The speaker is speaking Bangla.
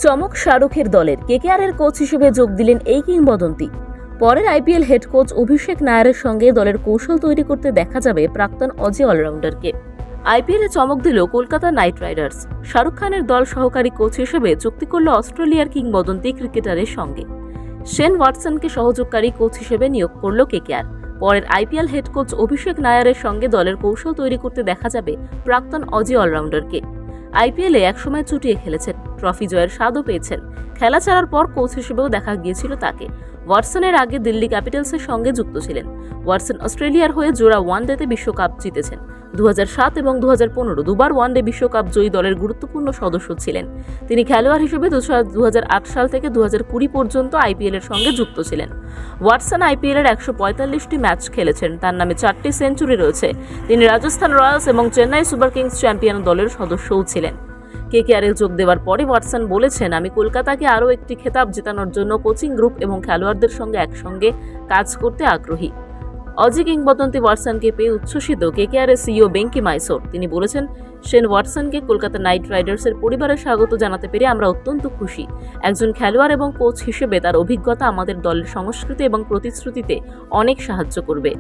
চমক শাহরুখের দলের কেকেআরের কোচ হিসেবে যোগ দিলেন এই কিংবদন্তি। পরের আইপিএল হেড কোচ অভিষেক নায়ারের সঙ্গে দলের কৌশল তৈরি করতে দেখা যাবে প্রাক্তন অজি অলরাউন্ডারকে। আইপিএলে চমক দিল কলকাতা নাইট রাইডার্স। শাহরুখ খানের দল সহকারী কোচ হিসেবে চুক্তি করল অস্ট্রেলিয়ার কিংবদন্তি ক্রিকেটারের সঙ্গে। শেন ওয়াটসনকে সহযোগকারী কোচ হিসেবে নিয়োগ করল কেকেআর। পরের আইপিএল হেড কোচ অভিষেক নায়ারের সঙ্গে দলের কৌশল তৈরি করতে দেখা যাবে প্রাক্তন অজি অলরাউন্ডারকে। আইপিএলে একসময় চুটিয়ে খেলেছেন, ট্রফি জয়ের স্বাদও পেয়েছেন। খেলা ছাড়ার পর কোচ হিসেবেও দেখা গিয়েছিল তাকে। ওয়াটসনের আগে দিল্লি ক্যাপিটালসের সঙ্গে যুক্ত ছিলেন। ওয়াটসন অস্ট্রেলিয়ার হয়ে জোড়া ওয়ানডেতে বিশ্বকাপ জিতেছেন। 2007 এবং 2015 দুবার ওয়ানডে বিশ্বকাপ জয়ী দলের গুরুত্বপূর্ণ সদস্য ছিলেন। তিনি খেলোয়াড় হিসেবে 2008 সাল থেকে 2020 পর্যন্ত আইপিএল এর সঙ্গে যুক্ত ছিলেন। ওয়াটসন আইপিএল এর 145টি ম্যাচ খেলেছেন। তার নামে 4টি সেঞ্চুরি রয়েছে। তিনি রাজস্থান রয়্যালস এবং চেন্নাই সুপার কিংস চ্যাম্পিয়ন দলের সদস্যও ছিলেন। কেকেআরে যোগ দেওয়ার পরে ওয়াটসন বলেছেন, আমি কলকাতাকে আরও একটি খেতাব জেতানোর জন্য কোচিং গ্রুপ এবং খেলোয়াড়দের সঙ্গে একসঙ্গে কাজ করতে আগ্রহী। অজি কিংবদন্তি ওয়াটসনকে পেয়ে উচ্ছ্বসিত কেকেআরের সিইও বেঙ্কি মাইসোর। তিনি বলেছেন, শেন ওয়াটসনকে কলকাতা নাইট রাইডার্সের পরিবারে স্বাগত জানাতে পেরে আমরা অত্যন্ত খুশি। একজন খেলোয়াড় এবং কোচ হিসেবে তার অভিজ্ঞতা আমাদের দলের সংস্কৃতি এবং প্রতিশ্রুতিতে অনেক সাহায্য করবে।